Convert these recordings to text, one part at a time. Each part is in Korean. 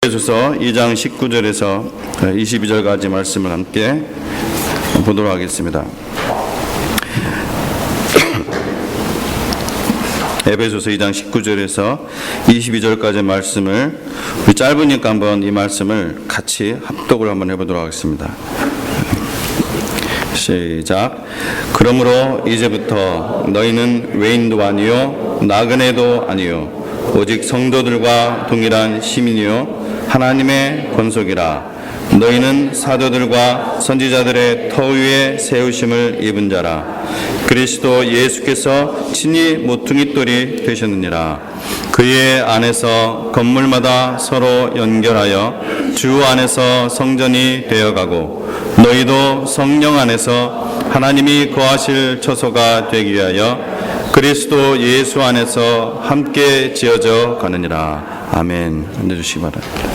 에베소서 2장 19절에서 22절까지 말씀을 함께 보도록 하겠습니다. 에베소서 2장 19절에서 22절까지 말씀을 우리 짧으니까 한번 이 말씀을 같이 합독을 한번 해보도록 하겠습니다. 시작. 그러므로 이제부터 너희는 외인도 아니요 나그네도 아니요 오직 성도들과 동일한 시민이요 하나님의 권속이라. 너희는 사도들과 선지자들의 터 위에 세우심을 입은 자라. 그리스도 예수께서 친히 모퉁이돌이 되셨느니라. 그의 안에서 건물마다 서로 연결하여 주 안에서 성전이 되어가고 너희도 성령 안에서 하나님이 거하실 처소가 되기 위하여 그리스도 예수 안에서 함께 지어져 가느니라. 아멘. 앉아주시기 바랍니다.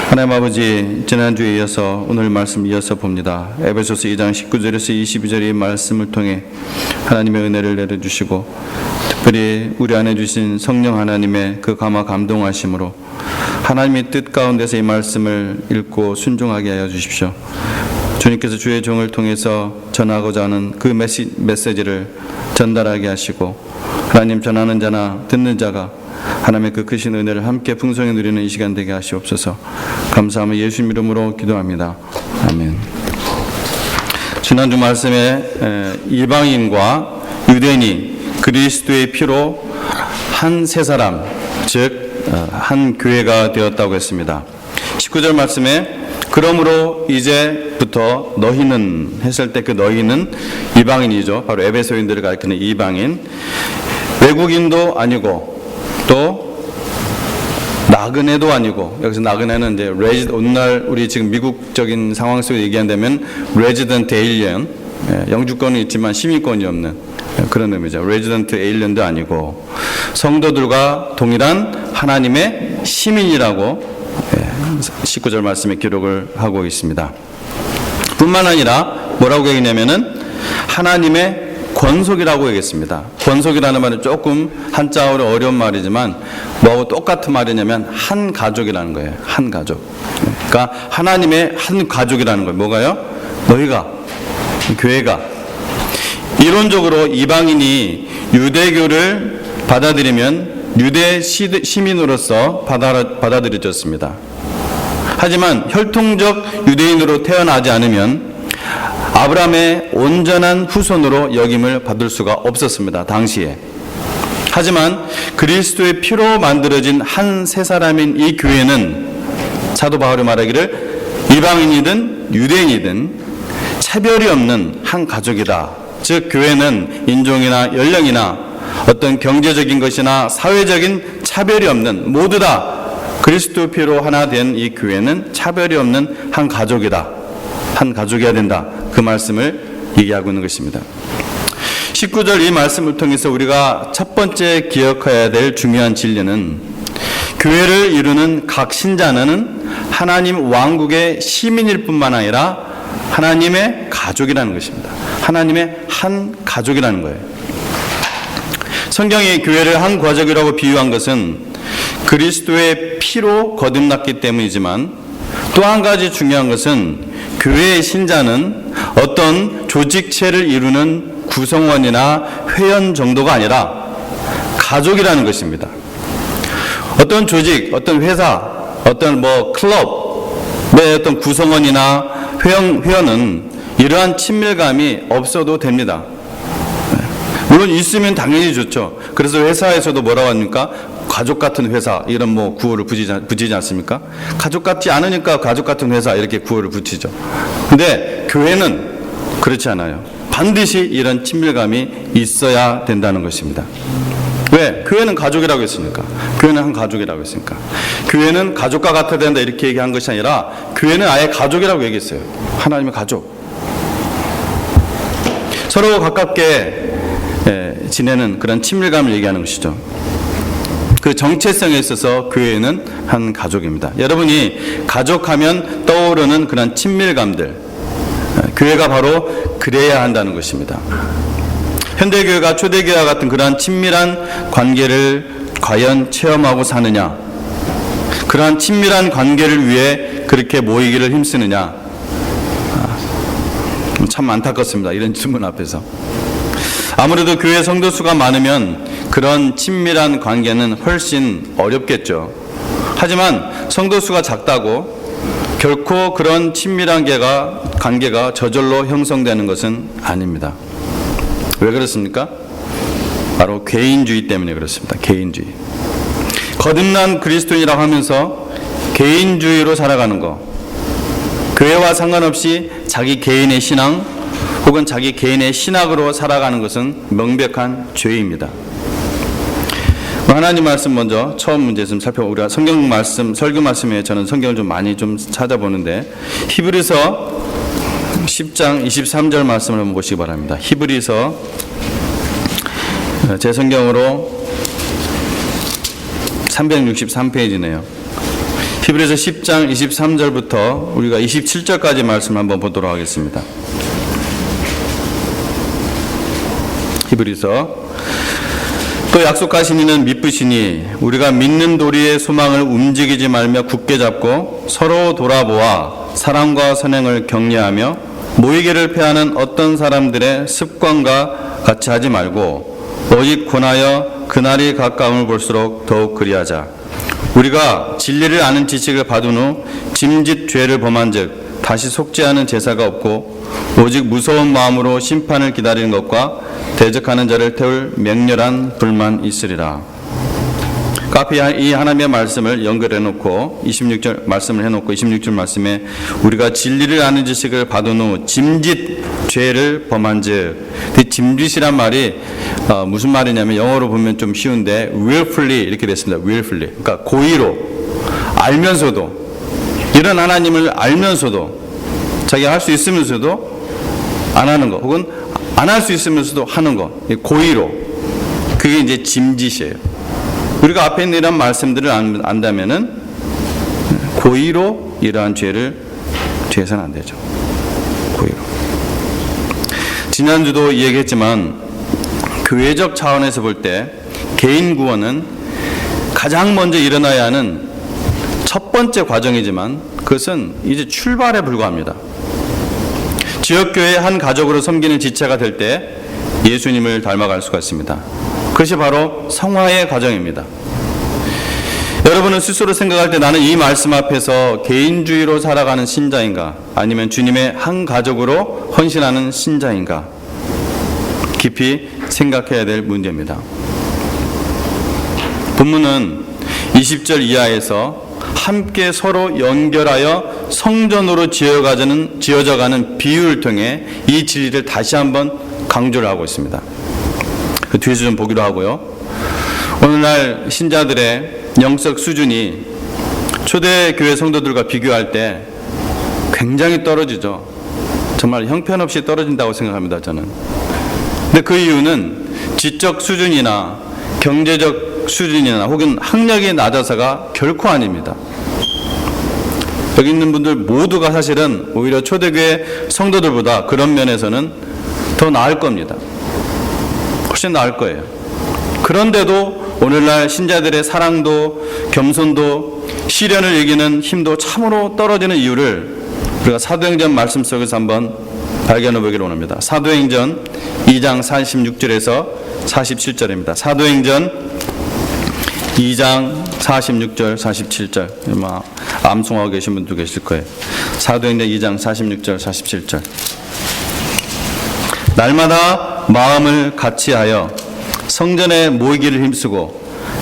하나님 아버지, 지난주에 이어서 오늘 말씀 이어서 봅니다. 에베소서 2장 19절에서 22절의 말씀을 통해 하나님의 은혜를 내려주시고 특별히 우리 안에 주신 성령 하나님의 그 감화 감동하심으로 하나님의 뜻 가운데서 이 말씀을 읽고 순종하게 하여 주십시오. 주님께서 주의 종을 통해서 전하고자 하는 그 메시지를 전달하게 하시고 하나님 전하는 자나 듣는 자가 하나님의 그 크신 은혜를 함께 풍성히 누리는 이 시간 되게 하시옵소서. 감사하며 예수님 이름으로 기도합니다. 아멘. 지난주 말씀에 이방인과 유대인이 그리스도의 피로 한 세 사람, 즉 한 교회가 되었다고 했습니다. 19절 말씀에 그러므로 이제부터 너희는 했을 때 그 너희는 이방인이죠. 바로 에베소인들을 가리키는 이방인, 외국인도 아니고 또 나그네도 아니고, 여기서 나그네는 이제 오늘날 우리 지금 미국적인 상황 속에 얘기한다면 레지던트 에일리언, 영주권은 있지만 시민권이 없는 그런 의미죠. 레지던트 에일리언도 아니고 성도들과 동일한 하나님의 시민이라고 19절 말씀에 기록을 하고 있습니다. 뿐만 아니라 뭐라고 얘기냐면은 하나님의 권속이라고 얘기했습니다. 권속이라는 말은 조금 한자어로 어려운 말이지만 뭐하고 똑같은 말이냐면 한 가족이라는 거예요. 한 가족. 그러니까 하나님의 한 가족이라는 거예요. 뭐가요? 너희가, 교회가. 이론적으로 이방인이 유대교를 받아들이면 유대 시민으로서 받아들여졌습니다. 하지만 혈통적 유대인으로 태어나지 않으면 아브라함의 온전한 후손으로 여김을 받을 수가 없었습니다. 당시에. 하지만 그리스도의 피로 만들어진 한 세 사람인 이 교회는 사도 바울이 말하기를 이방인이든 유대인이든 차별이 없는 한 가족이다. 즉 교회는 인종이나 연령이나 어떤 경제적인 것이나 사회적인 차별이 없는, 모두 다 그리스도 피로 하나 된 이 교회는 차별이 없는 한 가족이다. 한 가족이어야 된다. 그 말씀을 얘기하고 있는 것입니다. 19절 이 말씀을 통해서 우리가 첫 번째 기억해야 될 중요한 진리는 교회를 이루는 각 신자는 하나님 왕국의 시민일 뿐만 아니라 하나님의 가족이라는 것입니다. 하나님의 한 가족이라는 거예요. 성경이 교회를 한 가족이라고 비유한 것은 그리스도의 피로 거듭났기 때문이지만 또 한 가지 중요한 것은 교회의 신자는 어떤 조직체를 이루는 구성원이나 회원 정도가 아니라 가족이라는 것입니다. 어떤 조직, 어떤 회사, 어떤 클럽의 어떤 구성원이나 회원은 이러한 친밀감이 없어도 됩니다. 물론 있으면 당연히 좋죠. 그래서 회사에서도 뭐라고 합니까? 가족 같은 회사, 이런 구호를 붙이지 않습니까? 가족 같지 않으니까 가족 같은 회사, 이렇게 구호를 붙이죠. 근데 교회는 그렇지 않아요. 반드시 이런 친밀감이 있어야 된다는 것입니다. 왜? 교회는 가족이라고 했으니까. 교회는 한 가족이라고 했으니까. 교회는 가족과 같아야 된다 이렇게 얘기한 것이 아니라 교회는 아예 가족이라고 얘기했어요. 하나님의 가족. 서로 가깝게 지내는 그런 친밀감을 얘기하는 것이죠. 그 정체성에 있어서 교회는 한 가족입니다. 여러분이 가족하면 떠오르는 그런 친밀감들, 교회가 바로 그래야 한다는 것입니다. 현대교회가 초대교회와 같은 그러한 친밀한 관계를 과연 체험하고 사느냐? 그러한 친밀한 관계를 위해 그렇게 모이기를 힘쓰느냐? 참 안타깝습니다. 이런 질문 앞에서. 아무래도 교회 성도 수가 많으면 그런 친밀한 관계는 훨씬 어렵겠죠. 하지만 성도 수가 작다고 결코 그런 친밀한 관계가 저절로 형성되는 것은 아닙니다. 왜 그렇습니까? 바로 개인주의 때문에 그렇습니다. 개인주의. 거듭난 그리스도인이라고 하면서 개인주의로 살아가는 것, 교회와 상관없이 자기 개인의 신앙 혹은 자기 개인의 신학으로 살아가는 것은 명백한 죄입니다. 하나님 말씀 먼저 처음 문제 좀 살펴보고, 우리가 성경 말씀, 설교 말씀에 저는 성경을 좀 많이 찾아보는데, 히브리서 10장 23절 말씀을 한번 보시기 바랍니다. 히브리서, 제 성경으로 363페이지네요. 히브리서 10장 23절부터 우리가 27절까지 말씀을 한번 보도록 하겠습니다. 히브리서, 또 약속하신 이는 미쁘시니 우리가 믿는 도리의 소망을 움직이지 말며 굳게 잡고 서로 돌아보아 사랑과 선행을 격려하며 모이기를 패하는 어떤 사람들의 습관과 같이 하지 말고 오직 권하여 그날이 가까움을 볼수록 더욱 그리하자. 우리가 진리를 아는 지식을 받은 후 짐짓 죄를 범한 즉 다시 속지 않은 제사가 없고 오직 무서운 마음으로 심판을 기다리는 것과 대적하는 자를 태울 맹렬한 불만 있으리라. 앞에 이 하나님의 말씀을 연결해놓고 26절 말씀을 해놓고 26절 말씀에 우리가 진리를 아는 지식을 받은 후 짐짓 죄를 범한즉, 짐짓이란 말이 무슨 말이냐면 영어로 보면 좀 쉬운데 willfully 이렇게 됐습니다. willfully. 그러니까 고의로 알면서도, 이런 하나님을 알면서도 자기가 할 수 있으면서도 안 하는 거, 혹은 안 할 수 있으면서도 하는 거, 고의로. 그게 이제 짐짓이에요. 우리가 앞에 있는 이런 말씀들을 안다면은 고의로 이러한 죄에서는 안 되죠. 고의로. 지난주도 얘기했지만 교회적 차원에서 볼 때 개인 구원은 가장 먼저 일어나야 하는 첫 번째 과정이지만 그것은 이제 출발에 불과합니다. 지역교회 한 가족으로 섬기는 지체가 될 때 예수님을 닮아갈 수가 있습니다. 그것이 바로 성화의 과정입니다. 여러분은 스스로 생각할 때 나는 이 말씀 앞에서 개인주의로 살아가는 신자인가, 아니면 주님의 한 가족으로 헌신하는 신자인가, 깊이 생각해야 될 문제입니다. 본문은 20절 이하에서 함께 서로 연결하여 성전으로 지어져가는 비유를 통해 이 진리를 다시 한번 강조를 하고 있습니다. 그 뒤에서 좀 보기로 하고요. 오늘날 신자들의 영적 수준이 초대교회 성도들과 비교할 때 굉장히 떨어지죠. 정말 형편없이 떨어진다고 생각합니다, 저는. 근데 그 이유는 지적 수준이나 경제적 수준이나 혹은 학력이 낮아서가 결코 아닙니다. 여기 있는 분들 모두가 사실은 오히려 초대교회 성도들보다 그런 면에서는 더 나을 겁니다. 훨씬 나을 거예요. 그런데도 오늘날 신자들의 사랑도 겸손도 시련을 이기는 힘도 참으로 떨어지는 이유를 우리가 사도행전 말씀 속에서 한번 발견해 보기를 원합니다. 사도행전 2장 46절에서 47절입니다. 사도행전 2장 46절 47절 아마 암송하고 계신 분도 계실 거예요. 사도행전 2장 46절 47절. 날마다 마음을 같이하여 성전에 모이기를 힘쓰고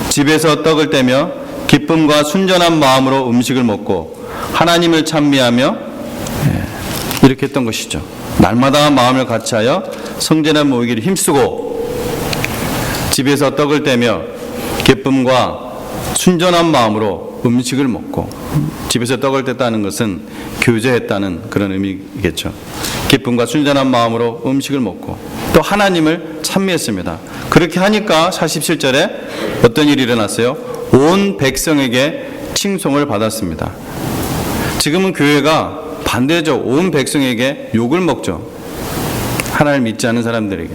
집에서 떡을 떼며 기쁨과 순전한 마음으로 음식을 먹고 하나님을 찬미하며, 이렇게 했던 것이죠. 날마다 마음을 같이하여 성전에 모이기를 힘쓰고 집에서 떡을 떼며 기쁨과 순전한 마음으로 음식을 먹고, 집에서 떡을 뗐다는 것은 교제했다는 그런 의미겠죠. 기쁨과 순전한 마음으로 음식을 먹고 또 하나님을 찬미했습니다. 그렇게 하니까 47절에 어떤 일이 일어났어요? 온 백성에게 칭송을 받았습니다. 지금은 교회가 반대죠. 온 백성에게 욕을 먹죠. 하나님을 믿지 않는 사람들에게.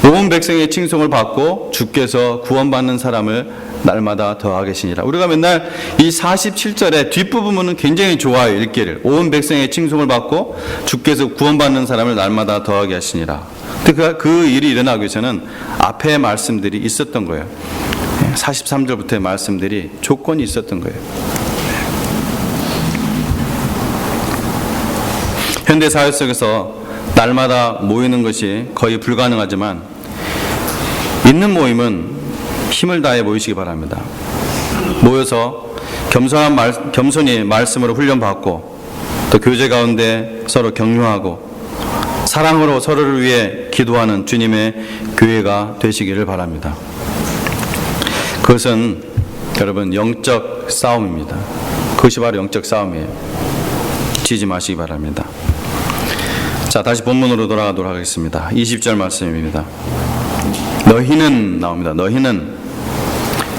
온 백성의 칭송을 받고 주께서 구원받는 사람을 날마다 더하게 하시니라. 우리가 맨날 이 47절의 뒷부분은 굉장히 좋아요. 읽기를. 온 백성의 칭송을 받고 주께서 구원받는 사람을 날마다 더하게 하시니라. 그 일이 일어나기 위해서는 앞에 말씀들이 있었던 거예요. 43절부터의 말씀들이 조건이 있었던 거예요. 현대 사회 속에서 날마다 모이는 것이 거의 불가능하지만 있는 모임은 힘을 다해 모이시기 바랍니다. 모여서 겸손히 말씀으로 훈련받고 또 교제 가운데 서로 격려하고 사랑으로 서로를 위해 기도하는 주님의 교회가 되시기를 바랍니다. 그것은 여러분 영적 싸움입니다. 그것이 바로 영적 싸움이에요. 지지 마시기 바랍니다. 자, 다시 본문으로 돌아가도록 하겠습니다. 20절 말씀입니다. 너희는 나옵니다.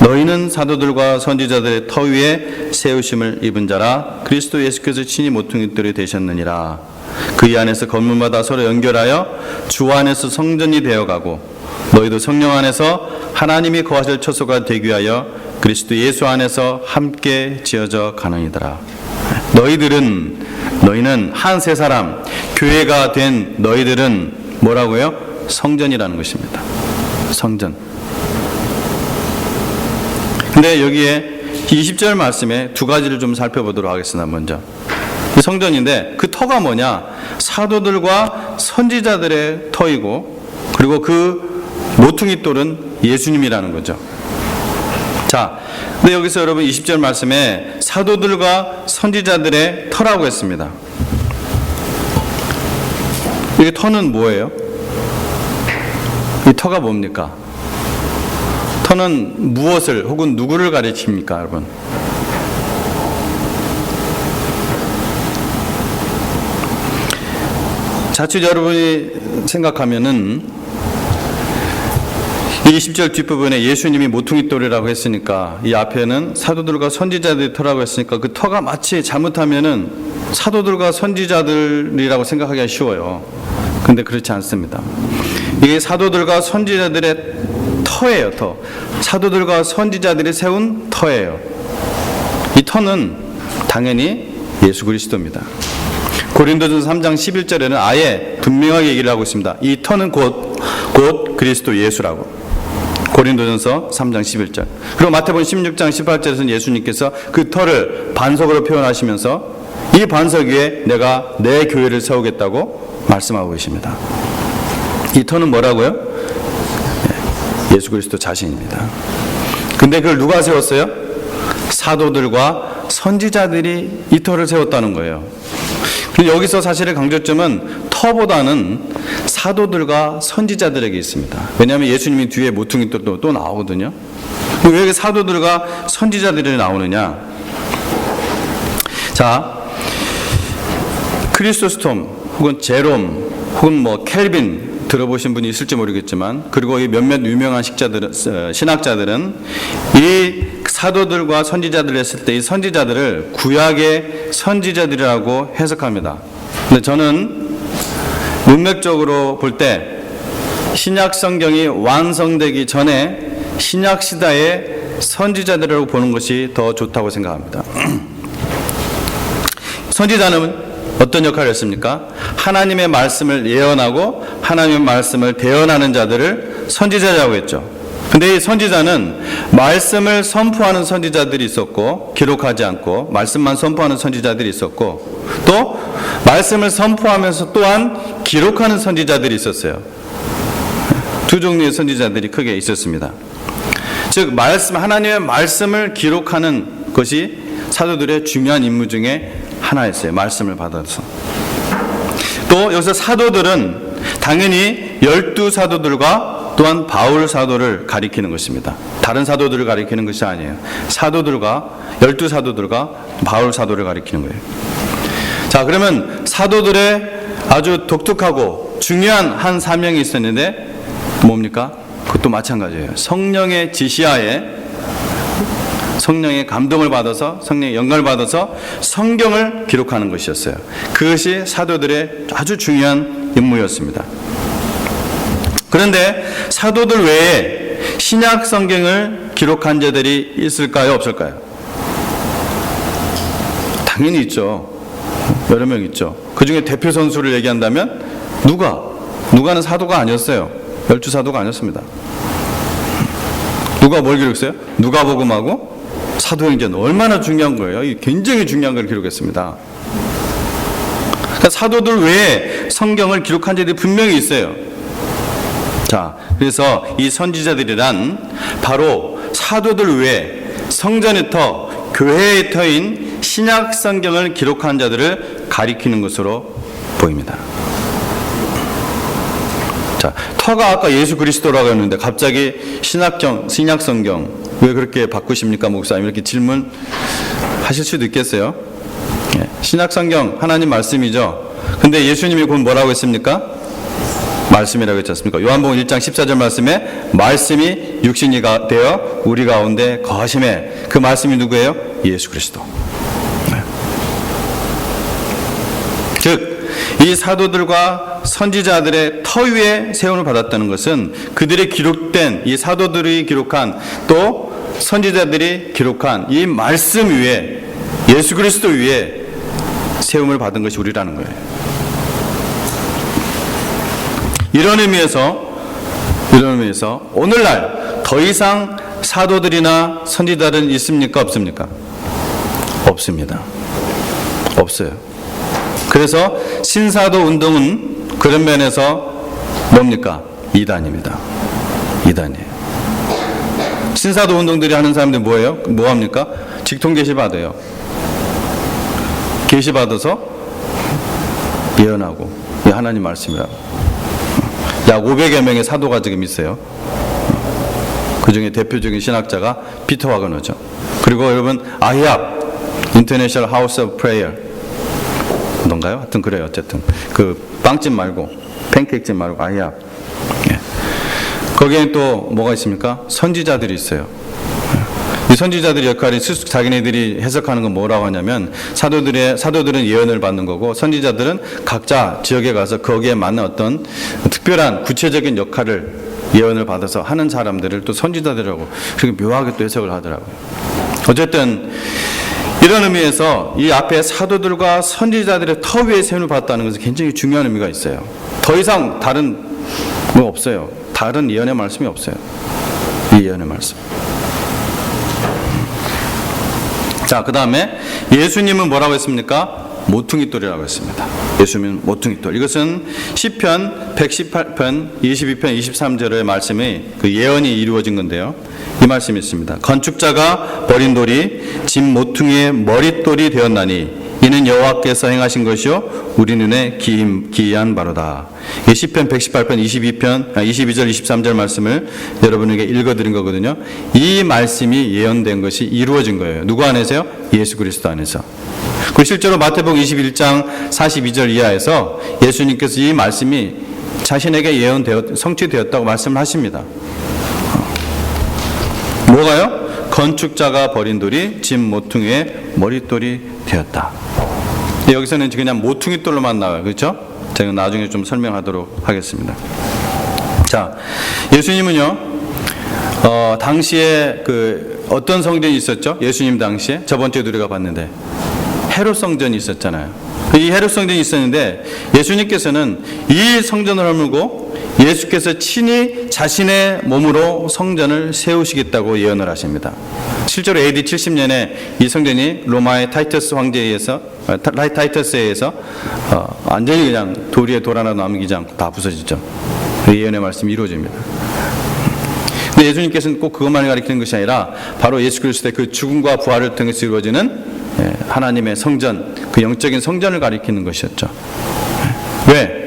너희는 사도들과 선지자들의 터 위에 세우심을 입은 자라 그리스도 예수께서 친히 모퉁이돌이 되셨느니라. 그의 안에서 건물마다 서로 연결하여 주 안에서 성전이 되어가고 너희도 성령 안에서 하나님이 거하실 처소가 되기 위하여 그리스도 예수 안에서 함께 지어져 가느니라. 너희는 한 세 사람 교회가 된 너희들은 뭐라고요? 성전이라는 것입니다. 성전. 근데 여기에 20절 말씀에 두 가지를 좀 살펴보도록 하겠습니다. 먼저 성전인데 그 터가 뭐냐? 사도들과 선지자들의 터이고 그리고 그 모퉁이 돌은 예수님이라는 거죠. 자, 근데 여기서 여러분 20절 말씀에 사도들과 선지자들의 터라고 했습니다. 이 터는 뭐예요? 이 터가 뭡니까? 터는 무엇을 혹은 누구를 가리킵니까, 여러분? 자칫 여러분이 생각하면은 이 20절 뒷부분에 예수님이 모퉁이돌이라고 했으니까 이 앞에는 사도들과 선지자들의 터라고 했으니까 그 터가 마치 잘못하면은 사도들과 선지자들이라고 생각하기가 쉬워요. 근데 그렇지 않습니다. 이게 사도들과 선지자들의 터예요. 터. 사도들과 선지자들이 세운 터예요. 이 터는 당연히 예수 그리스도입니다. 고린도전서 3장 11절에는 아예 분명하게 얘기를 하고 있습니다. 이 터는 곧 그리스도 예수라고. 고린도전서 3장 11절. 그리고 마태복음 16장 18절에서는 예수님께서 그 터를 반석으로 표현하시면서 이 반석 위에 내가 내 교회를 세우겠다고 말씀하고 계십니다. 이 터는 뭐라고요? 예수 그리스도 자신입니다. 근데 그걸 누가 세웠어요? 사도들과 선지자들이 이 터를 세웠다는 거예요. 여기서 사실의 강조점은 터보다는 사도들과 선지자들에게 있습니다. 왜냐하면 예수님이 뒤에 모퉁이 또 나오거든요. 왜 이렇게 사도들과 선지자들이 나오느냐? 자, 크리소스톰 혹은 제롬 혹은 뭐 켈빈 들어보신 분이 있을지 모르겠지만 그리고 이 몇몇 유명한 신학자들은 이 사도들과 선지자들을 했을 때 이 선지자들을 구약의 선지자들이라고 해석합니다. 근데 저는 문맥적으로 볼 때 신약 성경이 완성되기 전에 신약 시대의 선지자들이라고 보는 것이 더 좋다고 생각합니다. 선지자는 어떤 역할을 했습니까? 하나님의 말씀을 예언하고 하나님의 말씀을 대언하는 자들을 선지자라고 했죠. 근데 이 선지자는 말씀을 선포하는 선지자들이 있었고 기록하지 않고 말씀만 선포하는 선지자들이 있었고 또 말씀을 선포하면서 또한 기록하는 선지자들이 있었어요. 두 종류의 선지자들이 크게 있었습니다. 즉 하나님의 말씀을 기록하는 것이 사도들의 중요한 임무 중에 하나였어요. 말씀을 받아서. 또 여기서 사도들은 당연히 12사도들과 또한 바울 사도를 가리키는 것입니다. 다른 사도들을 가리키는 것이 아니에요. 12사도들과 바울 사도를 가리키는 거예요. 자, 그러면 사도들의 아주 독특하고 중요한 한 사명이 있었는데 뭡니까? 그것도 마찬가지예요. 성령의 지시하에 성령의 감동을 받아서 성령의 영감을 받아서 성경을 기록하는 것이었어요. 그것이 사도들의 아주 중요한 임무였습니다. 그런데 사도들 외에 신약 성경을 기록한 자들이 있을까요? 없을까요? 당연히 있죠. 여러 명 있죠. 그 중에 대표 선수를 얘기한다면 누가는 사도가 아니었어요. 12사도가 아니었습니다. 누가 뭘 기록했어요? 누가복음하고 사도행전. 얼마나 중요한 거예요. 굉장히 중요한 걸 기록했습니다. 그러니까 사도들 외에 성경을 기록한 자들이 분명히 있어요. 자, 그래서 이 선지자들이란 바로 사도들 외에 성전의 터, 교회의 터인 신약 성경을 기록한 자들을 가리키는 것으로 보입니다. 자, 터가 아까 예수 그리스도라고 했는데 갑자기 신약 성경 왜 그렇게 바꾸십니까, 목사님? 이렇게 질문하실 수도 있겠어요. 신약 성경 하나님 말씀이죠. 근데 예수님이 곧 뭐라고 했습니까? 말씀이라고 했지 않습니까? 요한복음 1장 14절 말씀에 말씀이 육신이 되어 우리 가운데 거하심에, 그 말씀이 누구예요? 예수 그리스도. 즉 이 사도들과 선지자들의 터 위에 세움을 받았다는 것은 그들이 기록된, 이 사도들이 기록한, 또 선지자들이 기록한 이 말씀 위에, 예수 그리스도 위에 세움을 받은 것이 우리라는 거예요. 이런 의미에서 오늘날 더 이상 사도들이나 선지자들은 있습니까? 없습니까? 없습니다. 없어요. 그래서 신사도 운동은 그런 면에서 뭡니까? 이단입니다. 이단이에요. 신사도 운동들이 하는 사람들이 뭐예요? 뭐 합니까? 직통 계시 받아요. 계시 받아서 예언하고, 이 하나님 말씀이라고. 약 500여 명의 사도가 지금 있어요. 그 중에 대표적인 신학자가 피터 와그너죠. 그리고 여러분 아히압, 인터내셔널 하우스 오브 프레이어 뭔가요? 하여튼 그래요. 어쨌든 그 빵집 말고, 팬케이크집 말고 아히압. 예. 거기에 또 뭐가 있습니까? 선지자들이 있어요. 이 선지자들의 역할이 자기네들이 해석하는 건 뭐라고 하냐면, 사도들은 예언을 받는 거고, 선지자들은 각자 지역에 가서 거기에 맞는 어떤 특별한 구체적인 역할을, 예언을 받아서 하는 사람들을 또 선지자들이라고 그렇게 묘하게 또 해석을 하더라고요. 어쨌든 이런 의미에서 이 앞에 사도들과 선지자들의 터 위에 세움을 받았다는 것은 굉장히 중요한 의미가 있어요. 더 이상 다른 뭐 없어요. 다른 예언의 말씀이 없어요. 이 예언의 말씀. 자, 그 다음에 예수님은 뭐라고 했습니까? 모퉁이돌이라고 했습니다. 예수님은 모퉁이돌. 이것은 시편 118편 22편 23절의 말씀이 그 예언이 이루어진 건데요. 이 말씀이 있습니다. 건축자가 버린 돌이 집 모퉁이의 머릿돌이 되었나니 이는 여호와께서 행하신 것이요 우리 눈에 기이한 바로다. 시편 118편 22절 23절 말씀을 여러분에게 읽어드린 거거든요. 이 말씀이 예언된 것이 이루어진 거예요. 누구 안에서요? 예수 그리스도 안에서. 그 실제로 마태복음 21장 42절 이하에서 예수님께서 이 말씀이 자신에게 성취되었다고 말씀을 하십니다. 뭐가요? 건축자가 버린 돌이 집 모퉁이의 머릿돌이 되었다. 여기서는 그냥 모퉁이돌로만 나와요. 그렇죠? 제가 나중에 좀 설명하도록 하겠습니다. 자, 예수님은요, 당시에 어떤 성전이 있었죠? 예수님 당시에 저번 주에도 우리가 봤는데 헤롯 성전이 있었잖아요. 이 헤롯 성전이 있었는데 예수님께서는 이 성전을 허물고 예수께서 친히 자신의 몸으로 성전을 세우시겠다고 예언을 하십니다. 실제로 AD 70년에 이 성전이 로마의 타이터스에 의해서 완전히 그냥 돌 위에 돌 하나 남기지 않고 다 부서지죠. 그 예언의 말씀이 이루어집니다. 근데 예수님께서는 꼭 그것만을 가리키는 것이 아니라 바로 예수 그리스도의 그 죽음과 부활을 통해서 이루어지는 하나님의 성전, 그 영적인 성전을 가리키는 것이었죠. 왜?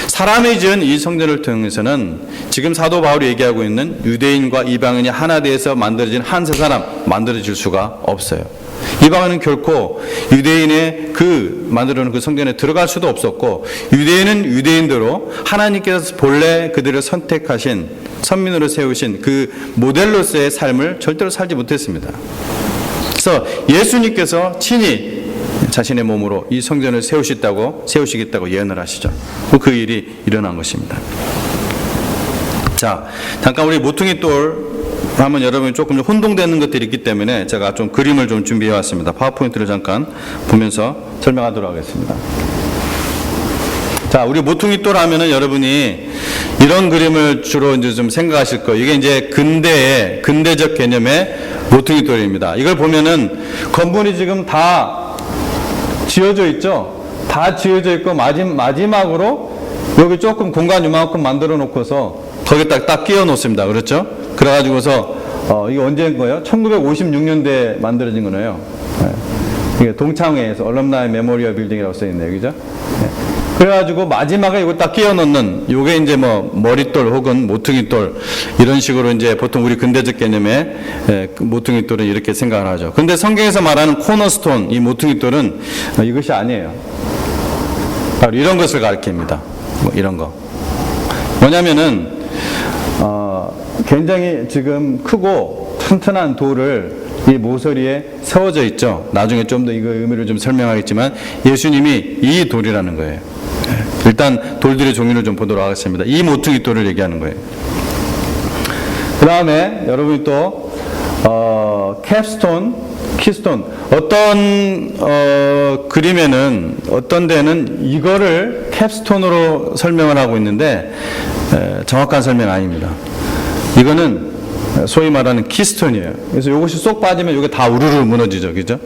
사람이 지은 이 성전을 통해서는 지금 사도 바울이 얘기하고 있는 유대인과 이방인이 하나 되어서 만들어진 한 세 사람 만들어질 수가 없어요. 이방인은 결코 유대인의 만들어놓은 그 성전에 들어갈 수도 없었고, 유대인은 유대인대로 하나님께서 본래 그들을 선택하신 선민으로 세우신 그 모델로서의 삶을 절대로 살지 못했습니다. 그래서 예수님께서 친히 자신의 몸으로 이 성전을 세우시겠다고 예언을 하시죠. 그 일이 일어난 것입니다. 자, 잠깐 우리 모퉁이 돌 하면 여러분이 조금 혼동되는 것들이 있기 때문에 제가 좀 그림을 좀 준비해 왔습니다. 파워포인트를 잠깐 보면서 설명하도록 하겠습니다. 자, 우리 모퉁이 돌 하면은 여러분이 이런 그림을 주로 이제 좀 생각하실 거예요. 이게 이제 근대적 개념의 모퉁이 돌입니다. 이걸 보면은 건물이 지금 다 지어져 있죠? 다 지어져 있고 마지막으로 여기 조금 공간 이만큼 만들어 놓고서 거기다 딱 끼워 놓습니다. 그렇죠? 그래가지고서 이게 언제인 거예요? 1956년대에 만들어진 거네요. 네. 이게 동창회에서 얼럼나이 메모리얼 빌딩이라고 써 있네요. 그죠? 네. 그래가지고 마지막에 이거 딱 끼워 넣는 요게 이제 뭐 머릿돌 혹은 모퉁이돌 이런 식으로 이제 보통 우리 근대적 개념의 모퉁이돌은 이렇게 생각을 하죠. 근데 성경에서 말하는 코너스톤 이 모퉁이돌은 이것이 아니에요. 바로 이런 것을 가리킵니다. 뭐 이런 거. 뭐냐면은 굉장히 지금 크고 튼튼한 돌을 이 모서리에 세워져 있죠. 나중에 좀 더 이거 의미를 좀 설명하겠지만 예수님이 이 돌이라는 거예요. 일단 돌들의 종류를 좀 보도록 하겠습니다. 이 모퉁이 돌을 얘기하는 거예요. 그 다음에 여러분이 또 캡스톤, 키스톤 어떤 그림에는 어떤 데는 이거를 캡스톤으로 설명을 하고 있는데 정확한 설명 아닙니다. 이거는 소위 말하는 키스톤이에요. 그래서 이것이 쏙 빠지면 이게 다 우르르 무너지죠. 그죠?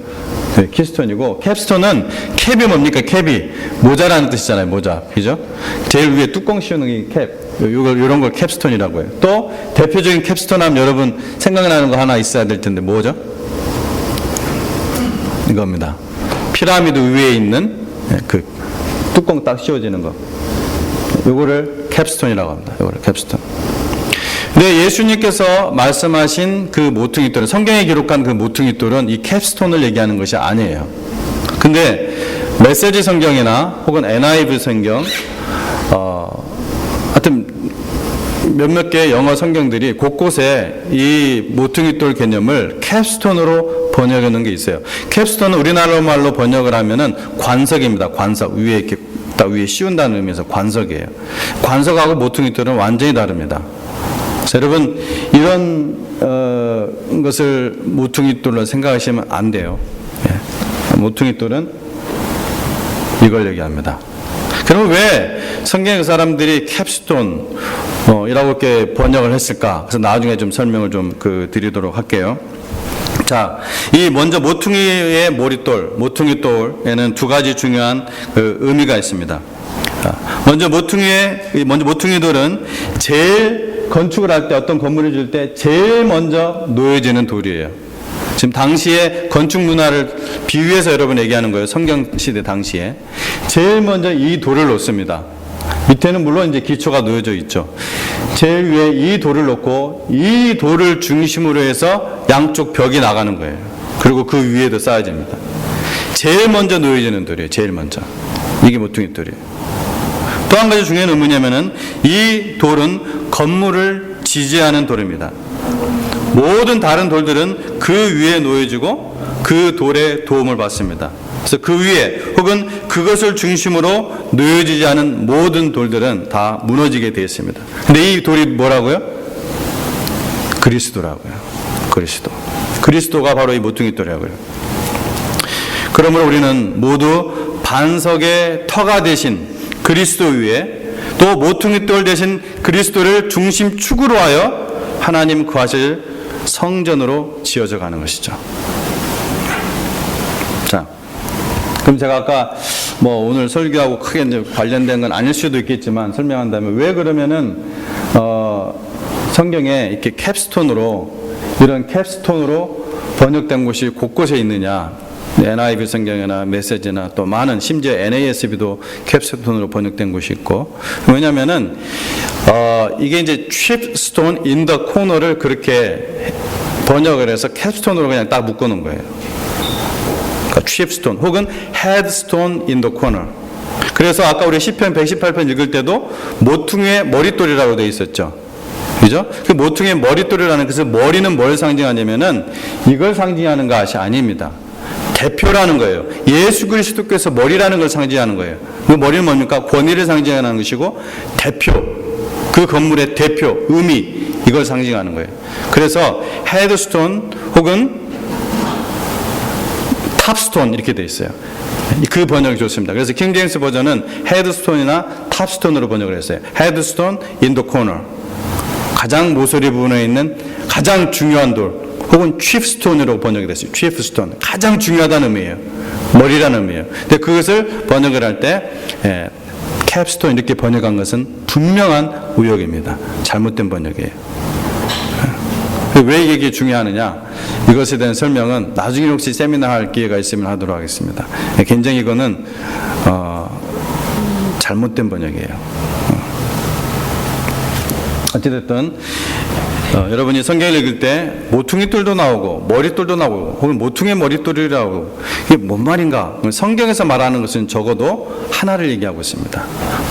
네, 키스톤이고, 캡스톤은 캡이 뭡니까? 캡이 모자라는 뜻이잖아요. 모자. 그죠? 제일 위에 뚜껑 씌우는 이 캡. 이런 걸 캡스톤이라고 해요. 또 대표적인 캡스톤 하면 여러분 생각나는 거 하나 있어야 될 텐데 뭐죠? 이겁니다. 피라미드 위에 있는 그 뚜껑 딱 씌워지는 거. 요거를 캡스톤이라고 합니다. 요거를 캡스톤. 네, 예수님께서 말씀하신 그 모퉁이돌은, 성경에 기록한 그 모퉁이돌은 이 캡스톤을 얘기하는 것이 아니에요. 근데 메시지 성경이나 혹은 NIV 성경, 하여튼 몇몇 개 영어 성경들이 곳곳에 이 모퉁이돌 개념을 캡스톤으로 번역해 놓은 게 있어요. 캡스톤은 우리나라 말로 번역을 하면은 관석입니다. 관석. 위에 이렇게 딱 위에 씌운다는 의미에서 관석이에요. 관석하고 모퉁이돌은 완전히 다릅니다. 자, 여러분 이런 것을 모퉁이돌로 생각하시면 안 돼요. 예. 모퉁이돌은 이걸 얘기합니다. 그럼 왜 성경 그 사람들이 캡스톤 이라고 이렇게 번역을 했을까? 그래서 나중에 좀 설명을 좀 드리도록 할게요. 자, 이 먼저 모퉁이의 머릿돌, 모퉁이돌에는 두 가지 중요한 의미가 있습니다. 먼저 모퉁이돌은 제일 건축을 할 때 어떤 건물을 지을 때 제일 먼저 놓여지는 돌이에요. 지금 당시에 건축 문화를 비유해서 여러분 얘기하는 거예요. 성경 시대 당시에 제일 먼저 이 돌을 놓습니다. 밑에는 물론 이제 기초가 놓여져 있죠. 제일 위에 이 돌을 놓고 이 돌을 중심으로 해서 양쪽 벽이 나가는 거예요. 그리고 그 위에도 쌓아집니다. 제일 먼저 놓여지는 돌이에요. 제일 먼저. 이게 모퉁이 돌이에요. 또 한 가지 중요한 의미냐면은 이 돌은 건물을 지지하는 돌입니다. 모든 다른 돌들은 그 위에 놓여지고 그 돌의 도움을 받습니다. 그래서 그 위에 혹은 그것을 중심으로 놓여지지 않은 모든 돌들은 다 무너지게 되어 있습니다. 근데 이 돌이 뭐라고요? 그리스도라고요. 그리스도가 바로 이 모퉁이 돌이라고요. 그러므로 우리는 모두 반석의 터가 되신 그리스도 위에 또 모퉁이돌 대신 그리스도를 중심 축으로 하여 하나님 구하실 성전으로 지어져 가는 것이죠. 자, 그럼 제가 아까 뭐 오늘 설교하고 크게 이제 관련된 건 아닐 수도 있겠지만 설명한다면 왜 그러면은 성경에 이렇게 이런 캡스톤으로 번역된 곳이 곳곳에 있느냐? NIV 성경이나 메시지나 또 많은 심지어 NASB도 캡스톤으로 번역된 곳이 있고, 왜냐면은 이게 이제 chipstone in the corner를 그렇게 번역을 해서 캡스톤으로 그냥 딱 묶어 놓은 거예요. 그러니까 chipstone 혹은 headstone in the corner. 그래서 아까 우리 시편 118편 읽을 때도 모퉁이의 머릿돌이라고 되어 있었죠. 그죠? 그 모퉁이의 머릿돌이라는 것은 머리는 뭘 상징하냐면은 이걸 상징하는 것이 아닙니다. 대표라는 거예요. 예수 그리스도께서 머리라는 걸 상징하는 거예요. 그 머리는 뭡니까? 권위를 상징하는 것이고 대표. 그 건물의 대표, 의미, 이걸 상징하는 거예요. 그래서 헤드스톤 혹은 탑스톤 이렇게 돼 있어요. 그 번역이 좋습니다. 그래서 킹제임스 버전은 헤드스톤이나 탑스톤으로 번역을 했어요. 헤드스톤 in the corner. 가장 모서리 부분에 있는 가장 중요한 돌, 혹은 chiefstone으로 번역이 됐어요. chiefstone. 가장 중요하다는 의미예요. 머리라는 의미예요. 근데 그것을 번역을 할 때 캡스톤 이렇게 번역한 것은 분명한 우역입니다. 잘못된 번역이에요. 왜 이게 중요하느냐? 이것에 대한 설명은 나중에 혹시 세미나 할 기회가 있으면 하도록 하겠습니다. 굉장히 이거는 잘못된 번역이에요. 어찌됐든 여러분이 성경을 읽을 때 모퉁이 돌도 나오고 머릿돌도 나오고 혹은 모퉁이 머릿돌이라고 이게 뭔 말인가? 성경에서 말하는 것은 적어도 하나를 얘기하고 있습니다.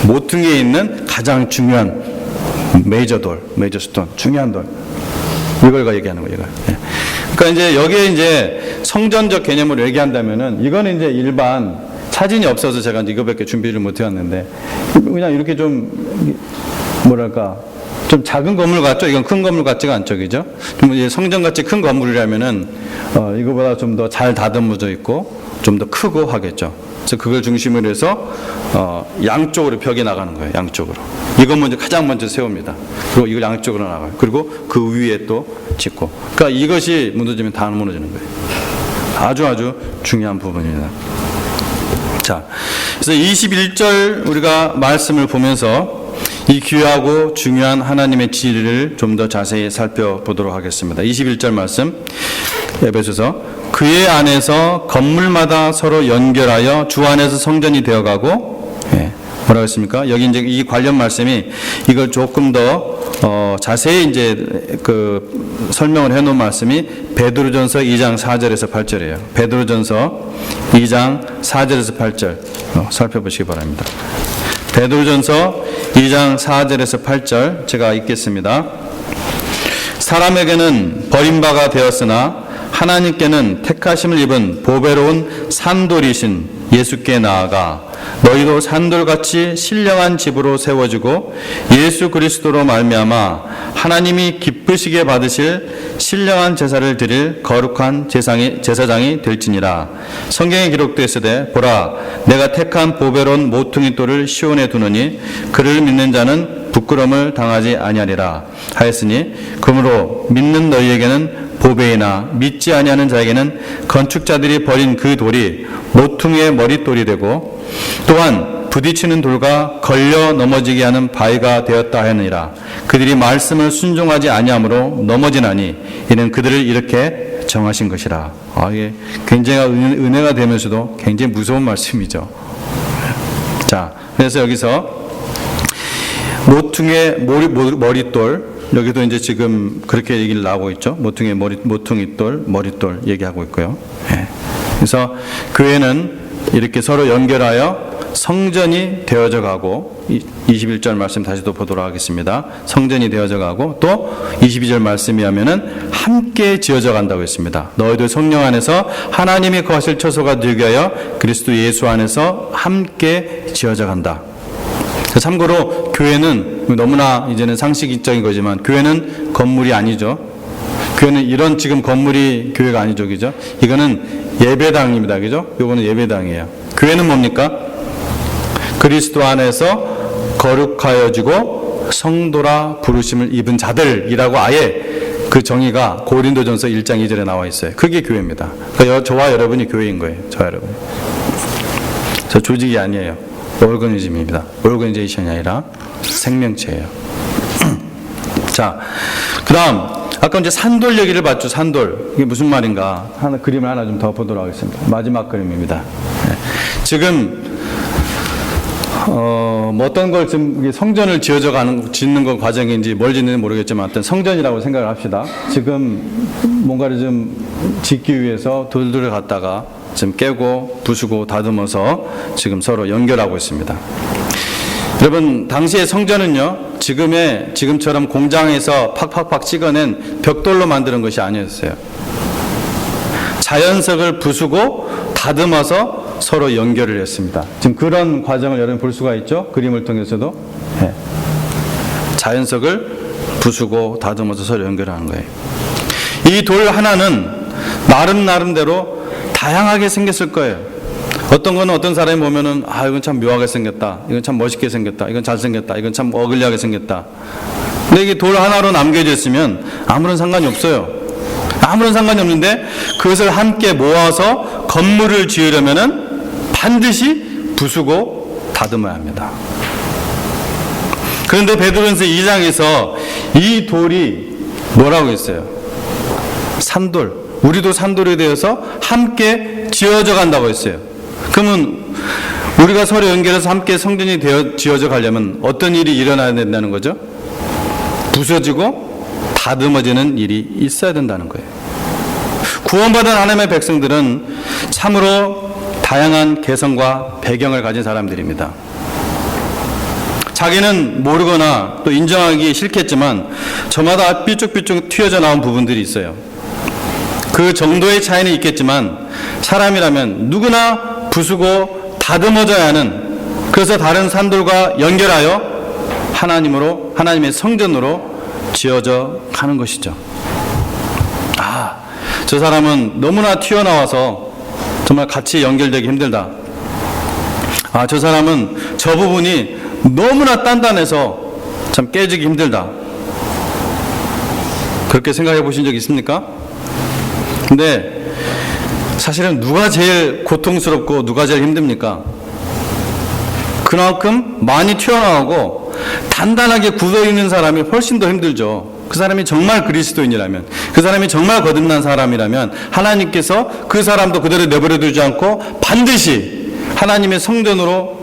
모퉁이에 있는 가장 중요한 메이저 돌, 메이저 스톤, 중요한 돌. 이걸 얘기하는 거예요. 그러니까 이제 여기에 이제 성전적 개념으로 얘기한다면은 이거는 이제 일반 사진이 없어서 제가 이거밖에 준비를 못 해왔는데 그냥 이렇게 좀 뭐랄까 좀 작은 건물 같죠? 이건 큰 건물 같지가 않죠, 그죠? 성전같이 큰 건물이라면은 이거보다 좀 더 잘 다듬어져 있고 좀 더 크고 하겠죠. 그래서 그걸 중심으로 해서 양쪽으로 벽이 나가는 거예요. 양쪽으로. 이것 먼저 가장 먼저 세웁니다. 그리고 이걸 양쪽으로 나가요. 그리고 그 위에 또 짓고. 그러니까 이것이 무너지면 다 무너지는 거예요. 아주 중요한 부분입니다. 자, 그래서 21절 우리가 말씀을 보면서 이 귀하고 중요한 하나님의 진리를 좀 더 자세히 살펴보도록 하겠습니다. 21절 말씀 에베소서 그의 안에서 건물마다 서로 연결하여 주 안에서 성전이 되어가고 뭐라고 했습니까? 여기 이제 이 관련 말씀이 이걸 조금 더 자세히 이제 그 설명을 해놓은 말씀이 베드로전서 2장 4절에서 8절이에요. 베드로전서 2장 4절에서 8절 살펴보시기 바랍니다. 베드로전서 2장 4절에서 8절 제가 읽겠습니다. 사람에게는 버림바가 되었으나 하나님께는 택하심을 입은 보배로운 산돌이신 예수께 나아가 너희도 산돌같이 신령한 집으로 세워지고 예수 그리스도로 말미암아 하나님이 기쁘시게 받으실 신령한 제사를 드릴 거룩한 제사장이 될지니라. 성경에 기록되었으되 보라 내가 택한 보배로운 모퉁이 돌을 시온에 두느니 그를 믿는 자는 부끄러움을 당하지 아니하리라 하였으니 그러므로 믿는 너희에게는 보배이나 믿지 아니하는 자에게는 건축자들이 버린 그 돌이 모퉁이의 머릿돌이 되고 또한 부딪히는 돌과 걸려 넘어지게 하는 바위가 되었다 하느니라. 그들이 말씀을 순종하지 아니하므로 넘어지나니 이는 그들을 이렇게 정하신 것이라. 이게 굉장히 은혜가 되면서도 굉장히 무서운 말씀이죠. 자, 그래서 여기서 모퉁이의 머릿돌 여기도 이제 지금 그렇게 얘기를 나오고 있죠. 모퉁이돌, 머릿돌 얘기하고 있고요. 그래서 교회는 이렇게 서로 연결하여 성전이 되어져 가고 21절 말씀 다시 또 보도록 하겠습니다. 성전이 되어져 가고 또 22절 말씀이 하면은 함께 지어져 간다고 했습니다. 너희들 성령 안에서 하나님이 거하실 처소가 되게 하여 그리스도 예수 안에서 함께 지어져 간다. 참고로 교회는 너무나 이제는 상식적인 거지만 교회는 건물이 아니죠. 교회는 이런 지금 건물이 교회가 아니죠. 그죠? 이거는 예배당입니다. 그죠? 요거는 예배당이에요. 교회는 뭡니까? 그리스도 안에서 거룩하여지고 성도라 부르심을 입은 자들이라고 아예 그 정의가 고린도전서 1장 2절에 나와 있어요. 그게 교회입니다. 그러니까 저와 여러분이 교회인 거예요. 저와 여러분. 저 조직이 아니에요. 오르거니즘입니다. 오르거니제이션이 아니라 생명체예요. 자, 그 다음 아까 이제 산돌 얘기를 봤죠. 산돌. 이게 무슨 말인가? 그림을 하나 좀 더 보도록 하겠습니다. 마지막 그림입니다. 지금 어떤 걸 지금 성전을 짓는 거 과정인지 뭘 짓는지 모르겠지만 어떤 성전이라고 생각을 합시다. 지금 뭔가를 좀 짓기 위해서 돌들을 갖다가 지금 깨고 부수고 다듬어서 지금 서로 연결하고 있습니다. 여러분 당시의 성전은요 지금처럼 공장에서 팍팍팍 찍어낸 벽돌로 만드는 것이 아니었어요. 자연석을 부수고 다듬어서 서로 연결을 했습니다. 지금 그런 과정을 여러분 볼 수가 있죠. 그림을 통해서도. 자연석을 부수고 다듬어서 서로 연결하는 거예요. 이 돌 하나는 나름대로 다양하게 생겼을 거예요. 어떤 거는 어떤 사람이 보면은 이건 참 묘하게 생겼다, 이건 참 멋있게 생겼다, 이건 잘생겼다, 이건 참 어글리하게 생겼다. 근데 이게 돌 하나로 남겨져 있으면 아무런 상관이 없어요. 아무런 상관이 없는데 그것을 함께 모아서 건물을 지으려면은 반드시 부수고 다듬어야 합니다. 그런데 베드로전서 2장에서 이 돌이 뭐라고 했어요? 산돌. 우리도 산돌이 되어서 함께 지어져 간다고 했어요. 그러면 우리가 서로 연결해서 함께 성전이 지어져 가려면 어떤 일이 일어나야 된다는 거죠? 부서지고 다듬어지는 일이 있어야 된다는 거예요. 구원받은 하나님의 백성들은 참으로 다양한 개성과 배경을 가진 사람들입니다. 자기는 모르거나 또 인정하기 싫겠지만 저마다 삐쭉삐쭉 튀어져 나온 부분들이 있어요. 그 정도의 차이는 있겠지만 사람이라면 누구나 부수고 다듬어져야 하는, 그래서 다른 산돌과 연결하여 하나님의 성전으로 지어져 가는 것이죠. 저 사람은 너무나 튀어나와서 정말 같이 연결되기 힘들다. 저 사람은 저 부분이 너무나 단단해서 참 깨지기 힘들다. 그렇게 생각해 보신 적 있습니까? 근데 사실은 누가 제일 고통스럽고 누가 제일 힘듭니까? 그만큼 많이 튀어나오고 단단하게 굳어있는 사람이 훨씬 더 힘들죠. 그 사람이 정말 그리스도인이라면, 그 사람이 정말 거듭난 사람이라면 하나님께서 그 사람도 그대로 내버려 두지 않고 반드시 하나님의 성전으로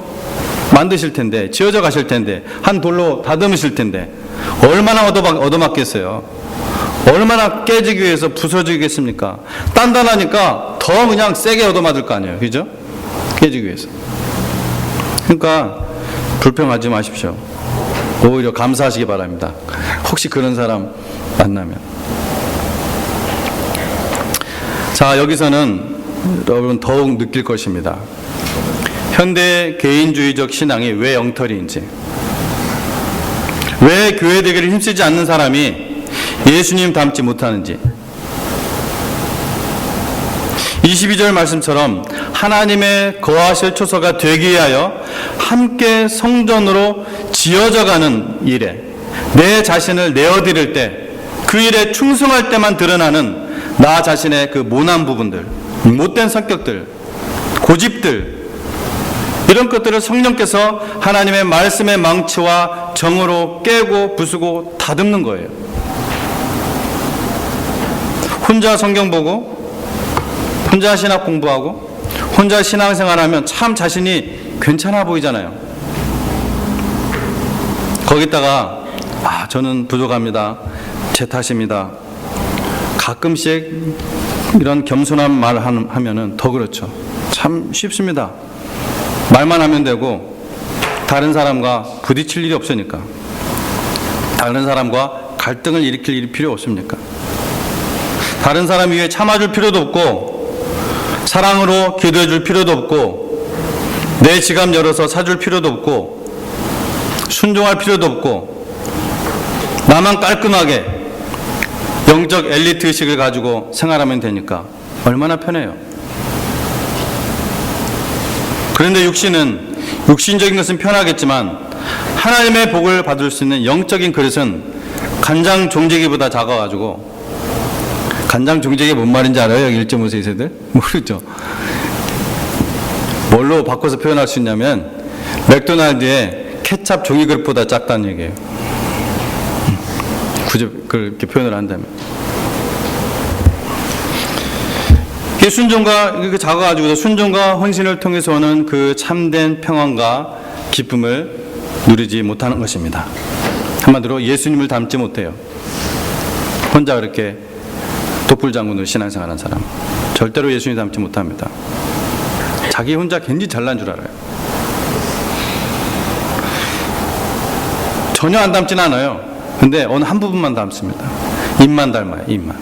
만드실 텐데, 지어져 가실 텐데, 한 돌로 다듬으실 텐데 얼마나 얻어맞겠어요. 얼마나 깨지기 위해서 부서지겠습니까? 단단하니까 더 그냥 세게 얻어맞을 거 아니에요. 그죠? 깨지기 위해서. 그러니까 불평하지 마십시오. 오히려 감사하시기 바랍니다. 혹시 그런 사람 만나면. 자, 여기서는 여러분 더욱 느낄 것입니다. 현대 개인주의적 신앙이 왜 엉터리인지, 왜 교회 되기를 힘쓰지 않는 사람이 예수님 닮지 못하는지. 22절 말씀처럼 하나님의 거하실 초소가 되기 위하여 함께 성전으로 지어져가는 일에 내 자신을 내어드릴 때, 그 일에 충성할 때만 드러나는 나 자신의 그 모난 부분들, 못된 성격들, 고집들, 이런 것들을 성령께서 하나님의 말씀의 망치와 정으로 깨고 부수고 다듬는 거예요. 혼자 성경 보고, 혼자 신학 공부하고, 혼자 신앙생활하면 참 자신이 괜찮아 보이잖아요. 거기다가 저는 부족합니다, 제 탓입니다, 가끔씩 이런 겸손한 말 하면은 더 그렇죠. 참 쉽습니다. 말만 하면 되고 다른 사람과 부딪힐 일이 없으니까, 다른 사람과 갈등을 일으킬 일이 필요 없습니까? 다른 사람 위해 참아줄 필요도 없고, 사랑으로 기도해 줄 필요도 없고, 내 지갑 열어서 사줄 필요도 없고, 순종할 필요도 없고, 나만 깔끔하게 영적 엘리트 의식을 가지고 생활하면 되니까 얼마나 편해요. 그런데 육신적인 것은 편하겠지만 하나님의 복을 받을 수 있는 영적인 그릇은 간장 종지기보다 작아가지고, 간장 종지기 뭔 말인지 알아요? 여기 1.5세 세들? 모르죠. 뭘로 바꿔서 표현할 수 있냐면 맥도날드의 케찹 종이 그릇보다 작다는 얘기예요. 굳이 그렇게 표현을 한다면. 이 순종과, 이렇게 작아가지고 순종과 헌신을 통해서 오는 그 참된 평안과 기쁨을 누리지 못하는 것입니다. 한마디로 예수님을 닮지 못해요. 혼자 그렇게 독불장군으로 신앙생활하는 사람 절대로 예수님 닮지 못합니다. 자기 혼자 괜히 잘난 줄 알아요. 전혀 안 닮진 않아요. 근데 어느 한 부분만 닮습니다. 입만 닮아요. 입만.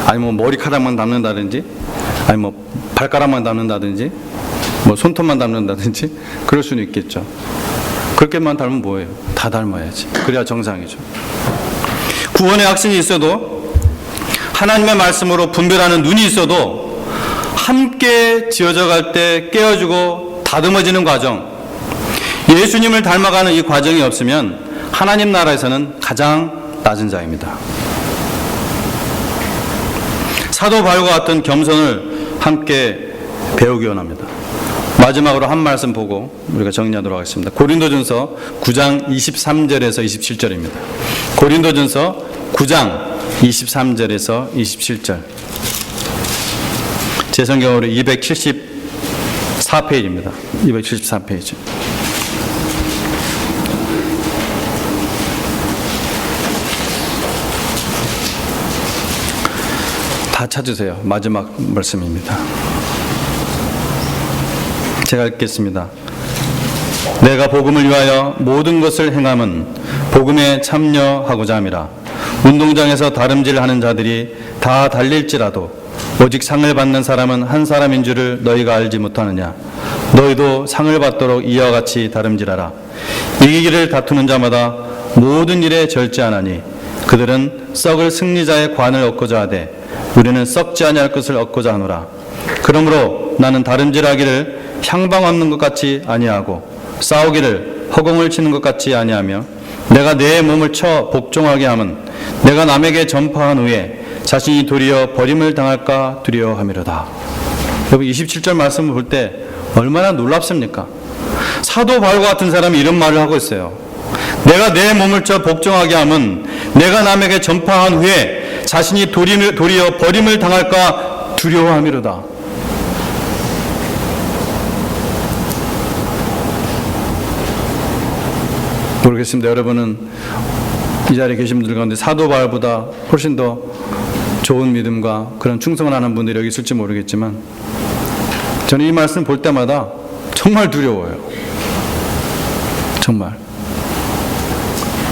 아니 뭐 머리카락만 닮는다든지, 아니 뭐 발가락만 닮는다든지, 뭐 손톱만 닮는다든지, 그럴 수는 있겠죠. 그렇게만 닮으면 뭐예요? 다 닮아야지. 그래야 정상이죠. 구원의 확신이 있어도, 하나님의 말씀으로 분별하는 눈이 있어도 함께 지어져 갈 때 깨어지고 다듬어지는 과정, 예수님을 닮아가는 이 과정이 없으면 하나님 나라에서는 가장 낮은 자입니다. 사도 바울과 같은 겸손을 함께 배우기 원합니다. 마지막으로 한 말씀 보고 우리가 정리하도록 하겠습니다. 고린도전서 9장 23절에서 27절입니다. 고린도전서 9장 23절에서 27절. 제 성경으로 274페이지입니다. 274페이지. 다 찾으세요. 마지막 말씀입니다. 제가 읽겠습니다. 내가 복음을 위하여 모든 것을 행함은 복음에 참여하고자 함이라. 운동장에서 다름질하는 자들이 다 달릴지라도 오직 상을 받는 사람은 한 사람인 줄을 너희가 알지 못하느냐. 너희도 상을 받도록 이와 같이 다름질하라. 이기기를 다투는 자마다 모든 일에 절제하나니 그들은 썩을 승리자의 관을 얻고자 하되 우리는 썩지 아니할 것을 얻고자 하노라. 그러므로 나는 다름질하기를 향방 없는 것 같이 아니하고 싸우기를 허공을 치는 것 같이 아니하며 내가 내 몸을 쳐 복종하게 함은 내가 남에게 전파한 후에 자신이 도리어 버림을 당할까 두려워함이로다. 여러분 27절 말씀을 볼 때 얼마나 놀랍습니까? 사도 바울과 같은 사람이 이런 말을 하고 있어요. 내가 내 몸을 쳐 복종하게 함은 내가 남에게 전파한 후에 자신이 도리어 버림을 당할까 두려워함이로다. 모르겠습니다. 여러분은 이 자리에 계신 분들 가운데 사도 바울보다 훨씬 더 좋은 믿음과 그런 충성을 하는 분들이 여기 있을지 모르겠지만 저는 이 말씀 볼 때마다 정말 두려워요. 정말.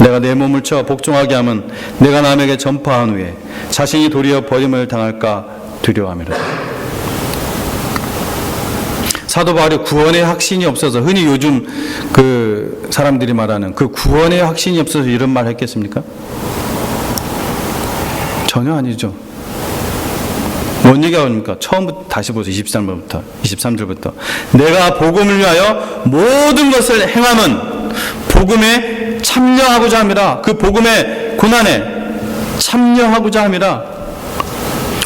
내가 내 몸을 쳐 복종하게 하면 내가 남에게 전파한 후에 자신이 도리어 버림을 당할까 두려워함이로다. 사도 바울이 구원의 확신이 없어서, 흔히 요즘 그 사람들이 말하는 그 구원의 확신이 없어서 이런 말 했겠습니까? 전혀 아니죠. 뭔 얘기가 옵니까? 처음부터 다시 보세요. 23절부터 내가 복음을 위하여 모든 것을 행함은 복음에 참여하고자 함이라. 그 복음의 고난에 참여하고자 함이라.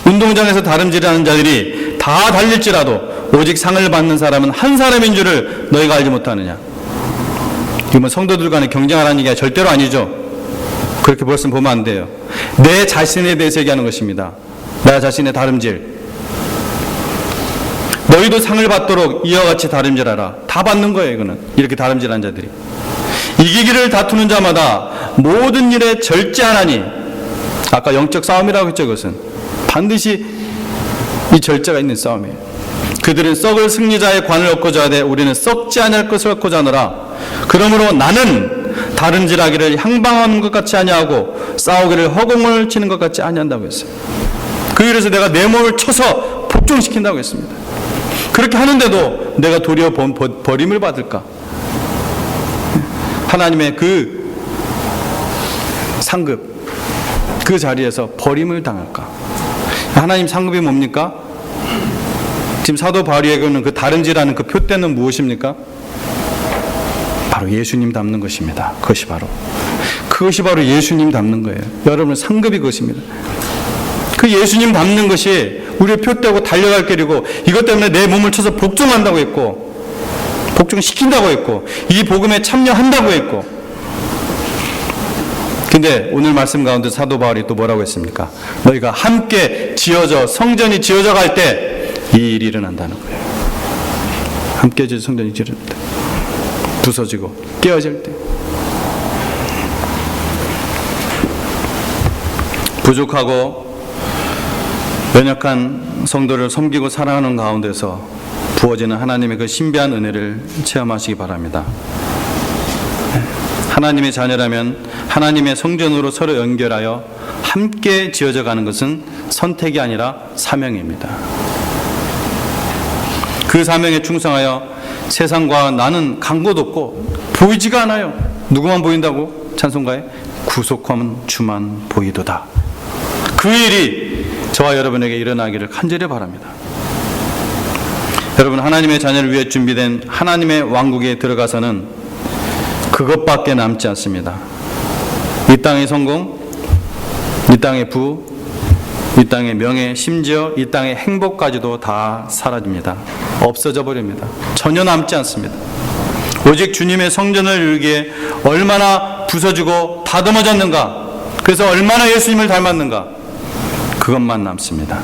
운동장에서 다름질하는 자들이 다 달릴지라도 오직 상을 받는 사람은 한 사람인 줄을 너희가 알지 못하느냐. 이건 성도들 간에 경쟁하라는 얘기가 절대로 아니죠. 그렇게 벌써 보면 안 돼요. 내 자신에 대해서 얘기하는 것입니다. 나 자신의 다름질. 너희도 상을 받도록 이와 같이 다름질하라. 다 받는 거예요. 이거는 이렇게 다름질한 자들이. 이기기를 다투는 자마다 모든 일에 절제하나니. 아까 영적 싸움이라고 했죠. 그것은 반드시 이 절제가 있는 싸움이에요. 그들은 썩을 승리자의 관을 얻고자 하되 우리는 썩지 아니할 것을 얻고자 하노라. 그러므로 나는 다름질하기를 향방하는 것 같이 아니하고 싸우기를 허공을 치는 것 같이 아니한다고 했어요. 그래서 내가 내 몸을 쳐서 복종시킨다고 했습니다. 그렇게 하는데도 내가 도리어 버림을 받을까? 하나님의 그 상급, 그 자리에서 버림을 당할까? 하나님 상급이 뭡니까? 지금 사도 바울에게는 그 다름질하는 그 표대는 무엇입니까? 바로 예수님 닮는 것입니다. 그것이 바로 예수님 닮는 거예요. 여러분 상급이 그것입니다. 그 예수님 닮는 것이 우리의 표대고 달려갈 길이고, 이것 때문에 내 몸을 쳐서 복종한다고 했고, 복종시킨다고 했고, 이 복음에 참여한다고 했고. 근데 오늘 말씀 가운데 사도 바울이 또 뭐라고 했습니까? 너희가 함께 지어져, 성전이 지어져 갈 때 이 일이 일어난다는 거예요. 함께 지어져 성전이 지어질 때, 부서지고 깨어질 때, 부족하고 연약한 성도를 섬기고 사랑하는 가운데서 부어지는 하나님의 그 신비한 은혜를 체험하시기 바랍니다. 하나님의 자녀라면 하나님의 성전으로 서로 연결하여 함께 지어져 가는 것은 선택이 아니라 사명입니다. 그 사명에 충성하여 세상과 나는 간 곳 없고 보이지가 않아요. 누구만 보인다고? 찬송가에 구속함은 주만 보이도다. 그 일이 저와 여러분에게 일어나기를 간절히 바랍니다. 여러분, 하나님의 자녀를 위해 준비된 하나님의 왕국에 들어가서는 그것밖에 남지 않습니다. 이 땅의 성공, 이 땅의 부, 이 땅의 명예, 심지어 이 땅의 행복까지도 다 사라집니다. 없어져 버립니다. 전혀 남지 않습니다. 오직 주님의 성전을 이루기에 얼마나 부서지고 다듬어졌는가, 그래서 얼마나 예수님을 닮았는가, 그것만 남습니다.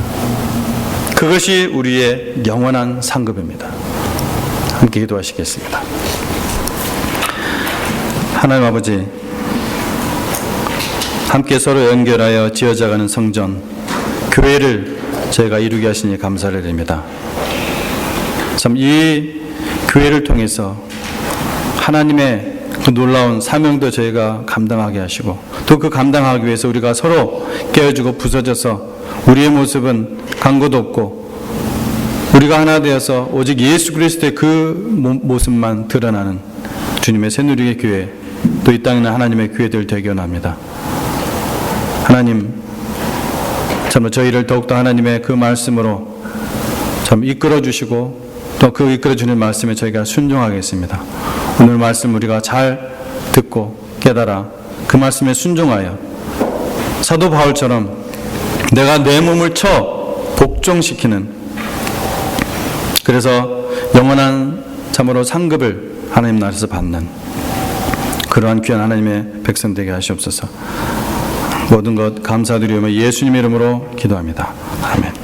그것이 우리의 영원한 상급입니다. 함께 기도하시겠습니다. 하나님 아버지, 함께 서로 연결하여 지어져가는 성전, 교회를 저희가 이루게 하시니 감사를 드립니다. 참 이 교회를 통해서 하나님의 그 놀라운 사명도 저희가 감당하게 하시고, 또 그 감당하기 위해서 우리가 서로 깨어지고 부서져서 우리의 모습은 간 곳 없고 우리가 하나 되어서 오직 예수 그리스도의 그 모습만 드러나는 주님의 새누리의 교회, 또 이 땅에 있는 하나님의 교회들 되기 원합니다. 하나님, 참 저희를 더욱더 하나님의 그 말씀으로 참 이끌어 주시고, 또 그 이끌어 주는 말씀에 저희가 순종하겠습니다. 오늘 말씀 우리가 잘 듣고 깨달아 그 말씀에 순종하여 사도 바울처럼 내가 내 몸을 쳐 복종시키는, 그래서 영원한 참으로 상급을 하나님 나라에서 받는 그러한 귀한 하나님의 백성 되게 하시옵소서. 모든 것 감사드리며 예수님 이름으로 기도합니다. 아멘.